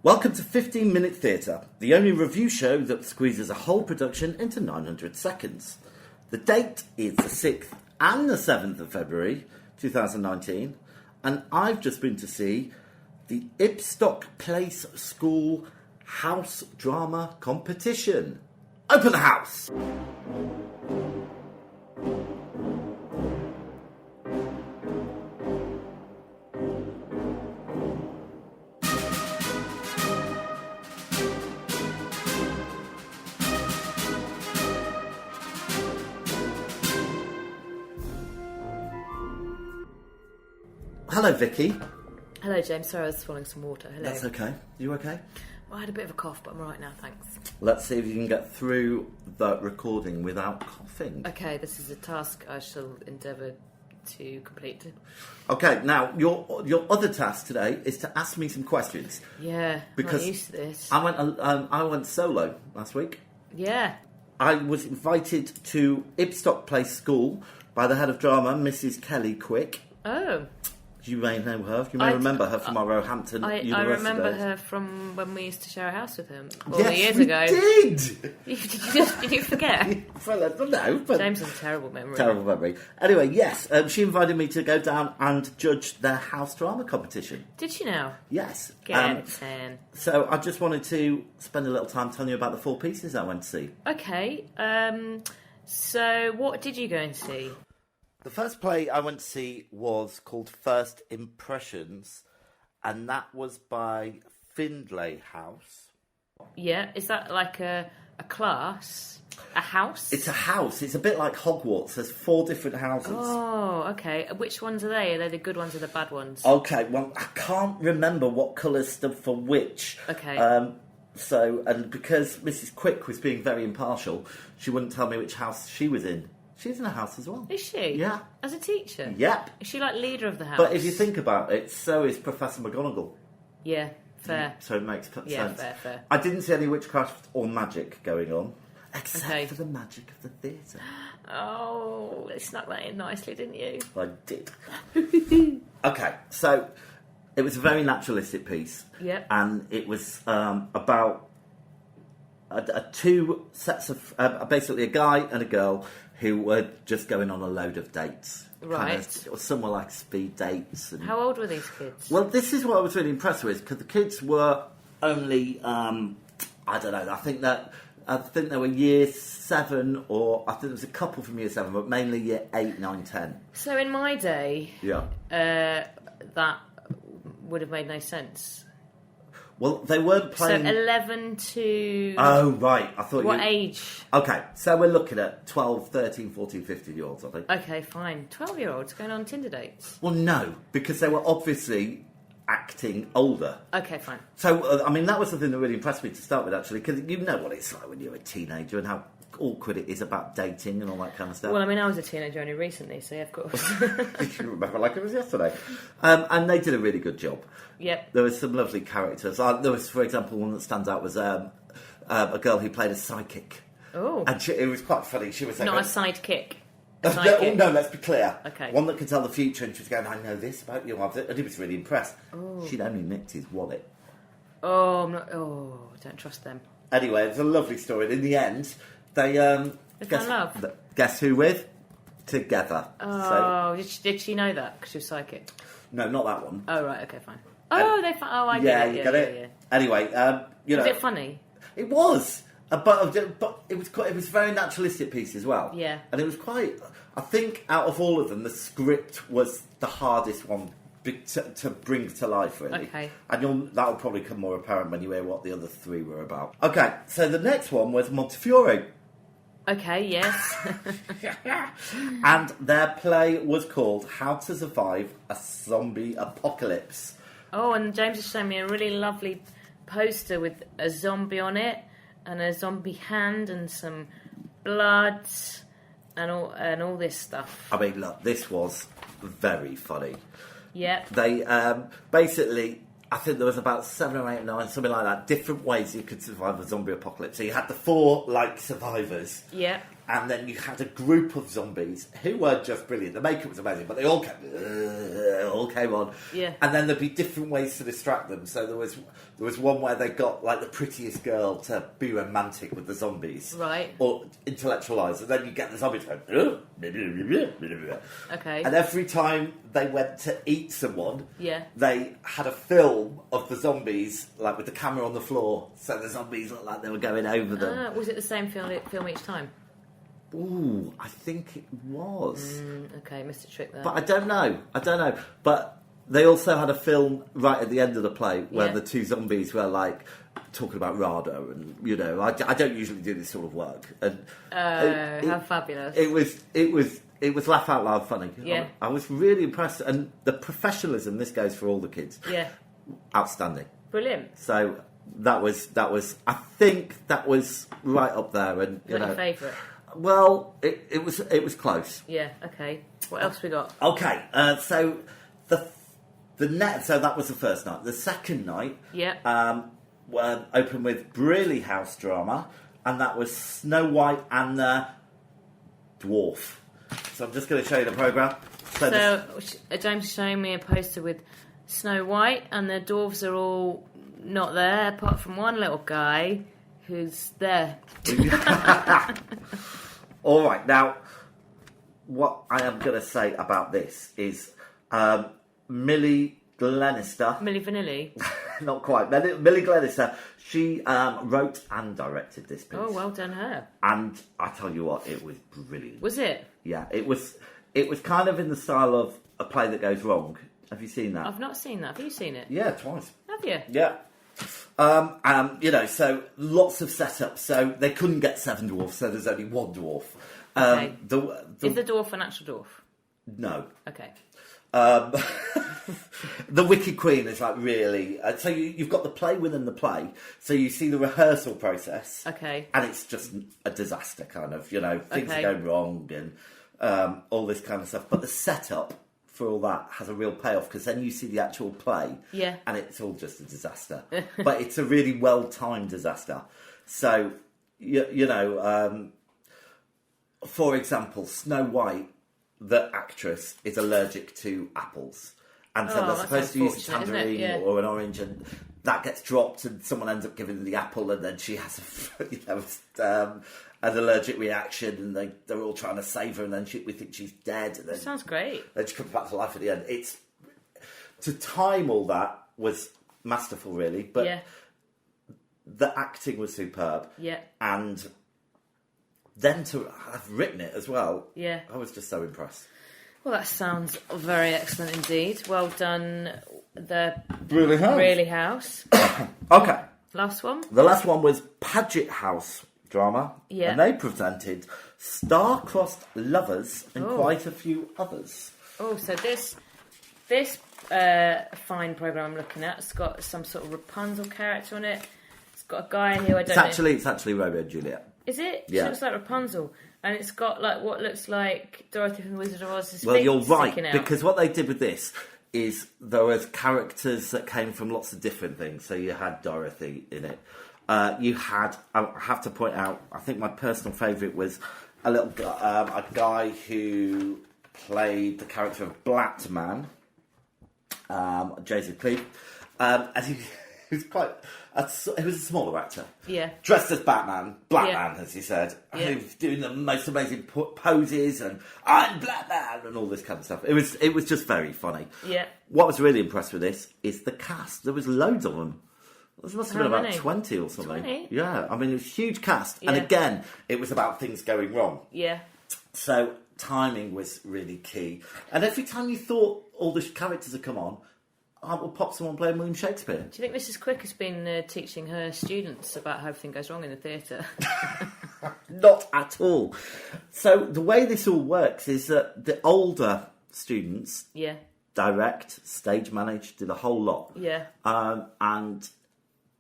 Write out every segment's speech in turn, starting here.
Welcome to 15 Minute Theatre, the only review show that squeezes a whole production into 900 seconds. The date is the 6th and the 7th of February 2019, and I've just been to see the Ibstock Place School House Drama Competition. Open the house! Hello, Vicky. Hello, James. Sorry, I was swallowing some water. Hello. That's okay. You okay? Well, I had a bit of a cough, but I'm all right now, thanks. Let's see if you can get through the recording without coughing. Okay, this is a task I shall endeavour to complete. Okay, now, your other task today is to ask me some questions. Yeah, because I'm not used to this. I went solo last week. Yeah. I was invited to Ibstock Place School by the head of drama, Mrs. Kelly Quick. Oh. You may know her. You may remember her from our Roehampton University I remember days. her from when we used to share a house with him all yes, the years we ago. Did you forget? Well, no, but James has a terrible memory. Terrible memory. Anyway, yes, she invited me to go down and judge their house drama competition. Did she now? Yes. Get 10. So I just wanted to spend a little time telling you about the 4 pieces I went to see. Okay. So what did you go and see? The first play I went to see was called First Impressions, and that was by Findlay House. Yeah, is that like a class? A house? It's a house. It's a bit like Hogwarts. There's 4 different houses. Oh, okay. Which ones are they? Are they the good ones or the bad ones? Okay, well, I can't remember what colours stood for which. Okay. And because Mrs. Quick was being very impartial, she wouldn't tell me which house she was in. She's in a house as well. Is she? Yeah. As a teacher? Yep. Is she like leader of the house? But if you think about it, so is Professor McGonagall. Yeah, fair. So it makes sense. Yeah, fair. I didn't see any witchcraft or magic going on, except for the magic of the theatre. Oh, they snuck that in nicely, didn't you? I did. Okay, so it was a very naturalistic piece. Yep. And it was about two sets of... basically a guy and a girl who were just going on a load of dates. Right. Some were like speed dates. And, how old were these kids? Well, this is what I was really impressed with, because the kids were only, I don't know, I think they were year 7, or I think there was a couple from year 7, but mainly year 8, 9, 10. So in my day, that would have made no sense. Well, they weren't playing... So 11 to... Oh, right. I thought what age? Okay, so we're looking at 12, 13, 14, 15-year-olds, I think. Okay, fine. 12-year-olds going on Tinder dates? Well, no, because they were obviously acting older. Okay, fine. So, I mean, that was something that really impressed me to start with, actually, because you know what it's like when you're a teenager and how awkward it is about dating and all that kind of stuff. Well, I mean, I was a teenager only recently, so yeah, of course. You remember like it was yesterday. And they did a really good job. Yep. There were some lovely characters. There was, for example, one that stands out was a girl who played a psychic. Oh. And it was quite funny. She was saying... Not a sidekick. No, let's be clear. Okay. One that can tell the future, and she was going, I know this about you. And he was really impressed. Oh. She'd only nicked his wallet. Oh, don't trust them. Anyway, it's a lovely story. And in the end, they found love. Guess who with? Together. Oh, so, did she know that? Because she was psychic? No, not that one. Oh, right, okay, fine. Oh, they found... Oh, I get it. Yeah, you get it? Yeah. Anyway, you know... Was it funny? It was. But it was a very naturalistic piece as well. Yeah. And it was quite... I think out of all of them, the script was the hardest one to bring to life, really. Okay. And that will probably come more apparent when you hear what the other 3 were about. Okay, so the next one was Montefiore. Okay, yes. And their play was called How to Survive a Zombie Apocalypse. Oh, and James has shown me a really lovely poster with a zombie on it, and a zombie hand, and some blood, and all this stuff. I mean, look, this was very funny. Yep. They basically... I think there was about 7 or 8 or 9, something like that, different ways you could survive a zombie apocalypse. So you had the 4, survivors. Yeah. and then you had a group of zombies who were just brilliant. The makeup was amazing, but they all came on. Yeah. And then there'd be different ways to distract them. So there was one where they got like the prettiest girl to be romantic with the zombies, right, or intellectualize, and then you get the zombies going. Okay. And every time they went to eat someone, yeah, they had a film of the zombies, like with the camera on the floor, so the zombies looked like they were going over them. Was it the same film each time? Ooh, I think it was. Okay, missed a trick there. But I don't know. But they also had a film right at the end of the play where the two zombies were like talking about RADA, and you know, I don't usually do this sort of work. And how fabulous! It was laugh out loud funny. Yeah, I was really impressed, and the professionalism. This goes for all the kids. Yeah, outstanding, brilliant. So that was. I think that was right up there, and you know, your favourite. Well, it was close. Yeah. Okay. What else we got? Okay. So so that was the first night. The second night. Yeah. Opened with Brearley House drama, and that was Snow White and the Dwarf. So I'm just going to show you the programme. So James is showing me a poster with Snow White, and the dwarves are all not there, apart from one little guy who's there. All right, now, what I am going to say about this is Millie Glenister... Millie Vanilli? Not quite. Millie Glenister, she wrote and directed this piece. Oh, well done her. And I tell you what, it was brilliant. Was it? Yeah, it was kind of in the style of A Play That Goes Wrong. Have you seen that? I've not seen that. Have you seen it? Yeah, twice. Have you? Yeah. You know, so lots of setup. So they couldn't get 7 dwarfs, so there's only 1 dwarf. Okay. Is the dwarf an actual dwarf? No. Okay. The Wicked Queen is like really... so you've got the play within the play, so you see the rehearsal process. Okay. And it's just a disaster, kind of, you know, things are going wrong and all this kind of stuff. But the setup for all that has a real payoff, because then you see the actual play, and it's all just a disaster. But it's a really well-timed disaster. So, you know, for example, Snow White, the actress, is allergic to apples. And so they're supposed to use a tangerine or an orange, and that gets dropped, and someone ends up giving her the apple, and then she has an allergic reaction, and they're all trying to save her, and then we think she's dead. And then, sounds great. Then she comes back to life at the end. To time all that was masterful, really, but the acting was superb. Yeah. And then to have written it as well, I was just so impressed. Well, that sounds very excellent indeed. Well done, the Brearley House. Okay. Last one? The last one was Paget House drama. Yeah. And they presented Star-Crossed Lovers and quite a few others. Oh, so this fine programme I'm looking at, it's got some sort of Rapunzel character on it. It's got a guy who I don't know. It's actually Romeo and Juliet. Is it? Yeah. She looks like Rapunzel. And it's got like what looks like Dorothy from the Wizard of Oz. Well, you're right, because what they did with this is there was characters that came from lots of different things. So you had Dorothy in it. You had, I have to point out, I think my personal favourite was a guy who played the character of Blackman, Joseph Cleave, and he was he was a smaller actor. Yeah. Dressed as Batman, Blackman, as he said. Yeah. He was doing the most amazing poses and I'm Blackman and all this kind of stuff. It was just very funny. Yeah. What I was really impressed with this is the cast. There was loads of them. There must have been about 20 or something. 20? Yeah. I mean, it was a huge cast. Yeah. And again, it was about things going wrong. Yeah. So timing was really key. And every time you thought all the characters had come on, I will pop someone playing William Shakespeare. Do you think Mrs. Quick has been teaching her students about how everything goes wrong in the theatre? Not at all. So the way this all works is that the older students direct, stage manage, do the whole lot. Yeah.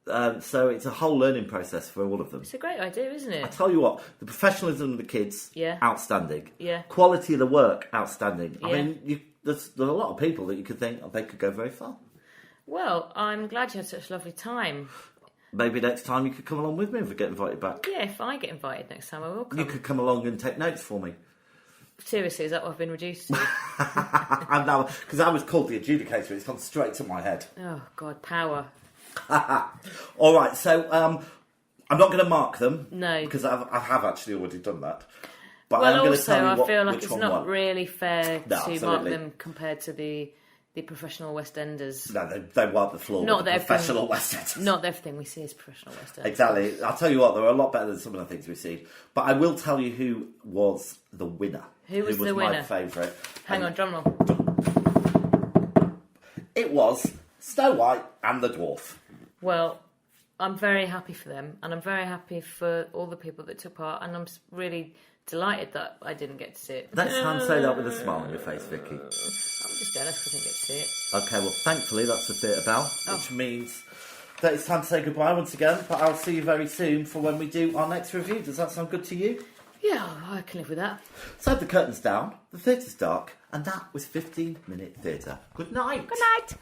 So it's a whole learning process for all of them. It's a great idea, isn't it? I tell you what, the professionalism of the kids, outstanding. Yeah. Quality of the work, outstanding. Yeah. I mean, there's a lot of people that you could think they could go very far. Well, I'm glad you had such a lovely time. Maybe next time you could come along with me if we get invited back. Yeah, if I get invited next time, I will come. You could come along and take notes for me. Seriously, is that what I've been reduced to? And now, because I was called the adjudicator, it's gone straight to my head. Oh, God, power. All right, so I'm not going to mark them. No. Because I have actually already done that. But Well, I'm going to also, tell you I feel like which it's one not won. really fair No, to mark absolutely. them compared to the professional West Enders. No, they wipe the floor Not with the that professional West Enders. Not everything we see is professional West Enders. Exactly. I'll tell you what, they're a lot better than some of the things we've seen. But I will tell you who was the winner. Who was the winner? My favourite. Hang on, drumroll. It was Snow White and the Dwarf. Well, I'm very happy for them, and I'm very happy for all the people that took part, and I'm really delighted that I didn't get to see it. Let's say that with a smile on your face, Vicky. I'm just jealous because I didn't get to see it. Okay, well, thankfully that's the theatre bell, which means that it's time to say goodbye once again, but I'll see you very soon for when we do our next review. Does that sound good to you? Yeah, I can live with that. So the curtain's down, the theatre's dark, and that was 15-minute theatre. Good night. Good night.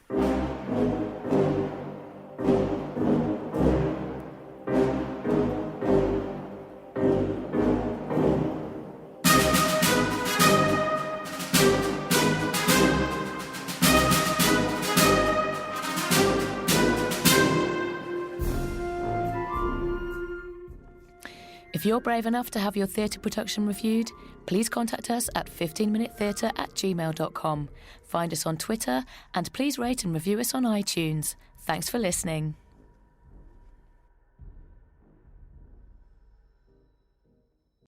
If you're brave enough to have your theatre production reviewed, please contact us at 15minutetheatre@gmail.com. Find us on Twitter and please rate and review us on iTunes. Thanks for listening.